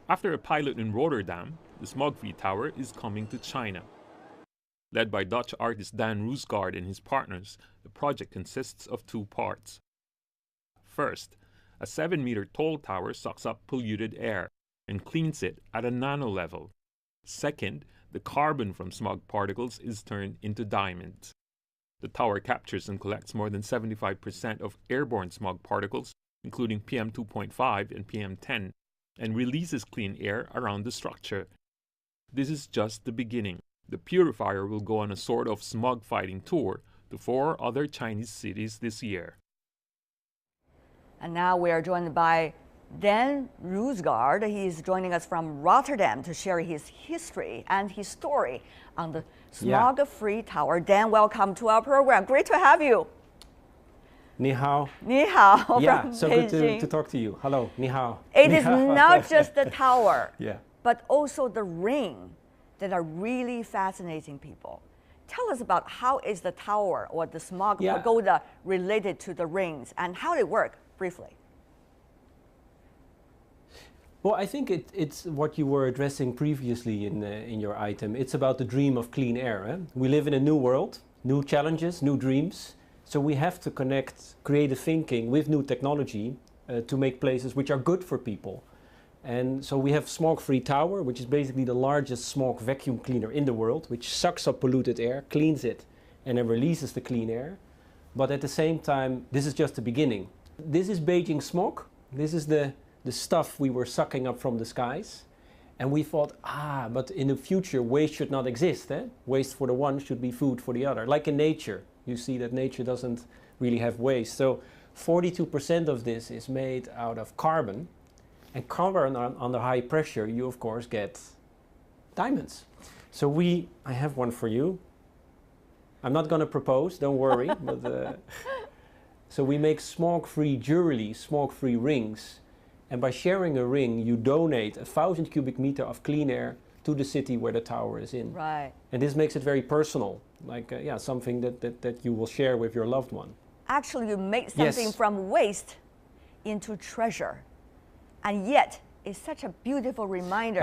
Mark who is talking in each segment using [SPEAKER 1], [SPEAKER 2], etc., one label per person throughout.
[SPEAKER 1] After a pilot in Rotterdam, the Smog Free Tower is coming to China. Led by Dutch artist Daan Roosegaarde and his partners, the project consists of two parts. First, a 7-meter tall tower sucks up polluted air and cleans it at a nano level. Second, the carbon from smog particles is turned into diamonds. The tower captures and collects more than 75% of airborne smog particles, including PM2.5 and PM10, and releases clean air around the structure. This is just the beginning. The purifier will go on a sort of smog-fighting tour to 4 other Chinese cities this year.
[SPEAKER 2] And now we are joined by Daan Roosegaarde. He is joining us from Rotterdam to share his history and his story on the Smog Free Tower. Dan, welcome to our program. Great to have you.
[SPEAKER 3] Ni hao.
[SPEAKER 2] Ni hao.
[SPEAKER 3] Yeah, so
[SPEAKER 2] Beijing.
[SPEAKER 3] good to talk to you. Hello, ni hao.
[SPEAKER 2] It is not just the tower,
[SPEAKER 3] but
[SPEAKER 2] also the ring that are really fascinating people. Tell us about how is the tower or the smog pagoda related to the rings and how they work, briefly.
[SPEAKER 3] Well, I think it's what you were addressing previously in your item. It's about the dream of clean air. Eh? We live in a new world, new challenges, new dreams. So we have to connect creative thinking with new technology to make places which are good for people. And so we have Smog Free Tower, which is basically the largest smog vacuum cleaner in the world, which sucks up polluted air, cleans it, and then releases the clean air. But at the same time, this is just the beginning. This is Beijing smog. This is the stuff we were sucking up from the skies. And we thought, but in the future, waste should not exist. Eh? Waste for the one should be food for the other. Like in nature, you see that nature doesn't really have waste. So 42% of this is made out of carbon. And carbon under high pressure, you of course get diamonds. So I have one for you. I'm not going to propose, don't worry. But, so we make smog-free jewelry, smog-free rings. And by sharing a ring, you donate 1,000 cubic meter of clean air to the city where the tower is in.
[SPEAKER 2] Right.
[SPEAKER 3] And this makes it very personal, like something that you will share with your loved one.
[SPEAKER 2] Actually, you make something from waste into treasure. And yet, it's such a beautiful reminder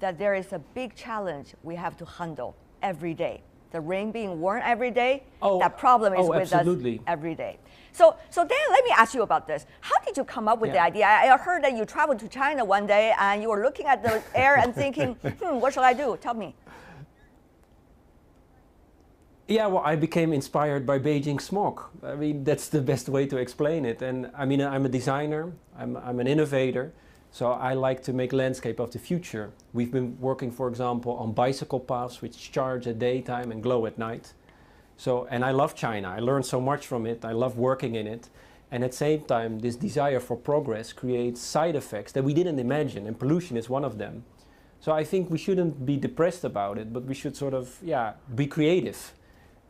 [SPEAKER 2] that there is a big challenge we have to handle every day. The ring being worn every day, that problem is with us every day. So Dan, let me ask you about this. How did you come up with the idea? I heard that you traveled to China one day and you were looking at the air and thinking, what shall I do? Tell me.
[SPEAKER 3] Yeah, well, I became inspired by Beijing smog. I mean, that's the best way to explain it. And I mean, I'm a designer, I'm an innovator, so I like to make landscape of the future. We've been working, for example, on bicycle paths which charge at daytime and glow at night. So, and I love China. I learned so much from it. I love working in it. And at the same time, this desire for progress creates side effects that we didn't imagine, and pollution is one of them. So I think we shouldn't be depressed about it, but we should sort of, be creative.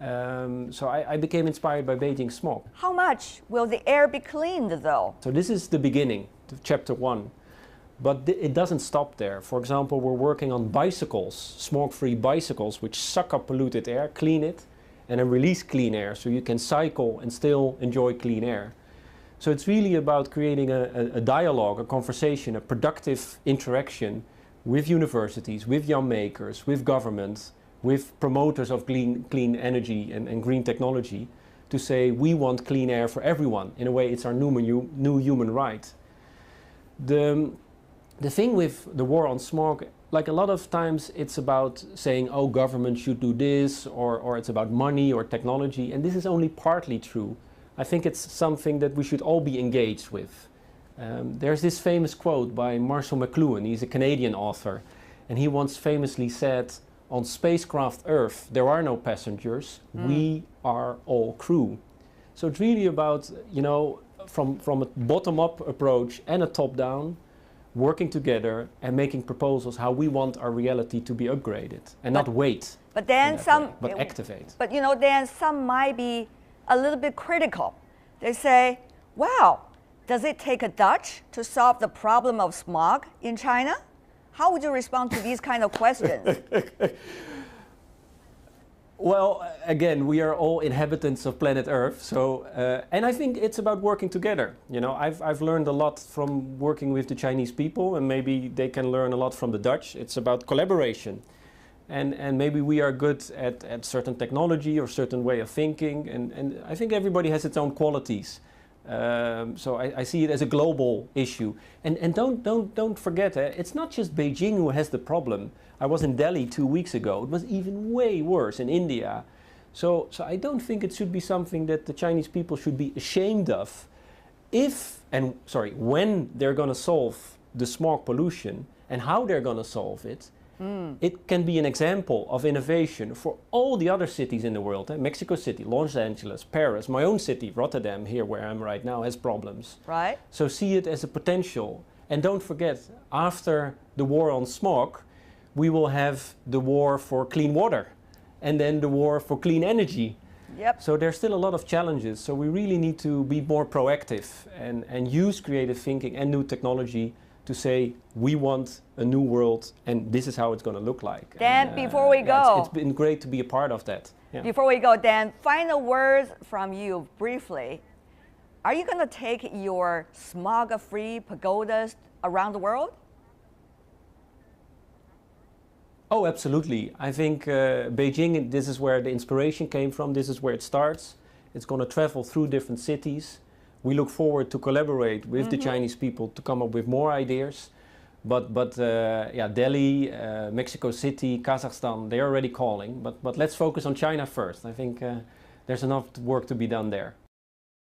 [SPEAKER 3] So I became inspired by Beijing smog.
[SPEAKER 2] How much will the air be cleaned though?
[SPEAKER 3] So this is the beginning, chapter 1. But it doesn't stop there. For example, we're working on bicycles, smog-free bicycles, which suck up polluted air, clean it, and then release clean air, so you can cycle and still enjoy clean air. So it's really about creating a dialogue, a conversation, a productive interaction with universities, with young makers, with governments, with promoters of clean energy and green technology, to say we want clean air for everyone. In a way, it's our new human right. The thing with the war on smog, like a lot of times it's about saying, oh, government should do this, or it's about money or technology, and this is only partly true. I think it's something that we should all be engaged with. There's this famous quote by Marshall McLuhan. He's a Canadian author, and he once famously said, on spacecraft Earth, there are no passengers, we are all crew. So it's really about, from a bottom-up approach and a top-down, working together and making proposals how we want our reality to be upgraded and not wait.
[SPEAKER 2] But then
[SPEAKER 3] but activate.
[SPEAKER 2] But then some might be a little bit critical. They say, well, does it take a Dutch to solve the problem of smog in China? How would you respond to these kind of questions?
[SPEAKER 3] Well, again, we are all inhabitants of planet Earth, so and I think it's about working together. You know, I've learned a lot from working with the Chinese people, and maybe they can learn a lot from the Dutch. It's about collaboration, and maybe we are good at certain technology or certain way of thinking, and I think everybody has its own qualities. So I see it as a global issue, and don't forget, it's not just Beijing who has the problem. I was in Delhi 2 weeks ago. It was even way worse in India. So I don't think it should be something that the Chinese people should be ashamed of when they're going to solve the smog pollution and how they're going to solve it. It can be an example of innovation for all the other cities in the world. Mexico City, Los Angeles, Paris, my own city, Rotterdam, here where I'm right now, has problems.
[SPEAKER 2] Right.
[SPEAKER 3] So see it as a potential. And don't forget, after the war on smog, we will have the war for clean water and then the war for clean energy.
[SPEAKER 2] Yep.
[SPEAKER 3] So there's still a lot of challenges. So we really need to be more proactive and use creative thinking and new technology to say we want a new world and this is how it's going to look like.
[SPEAKER 2] Dan, before we go,
[SPEAKER 3] it's been great to be a part of that. Yeah.
[SPEAKER 2] Before we go, Dan, final words from you briefly. Are you going to take your smog-free pagodas around the world?
[SPEAKER 3] Oh, absolutely. I think Beijing, this is where the inspiration came from. This is where it starts. It's going to travel through different cities. We look forward to collaborate with the Chinese people to come up with more ideas. But yeah, Delhi, Mexico City, Kazakhstan, they're already calling. But let's focus on China first. I think there's enough work to be done there.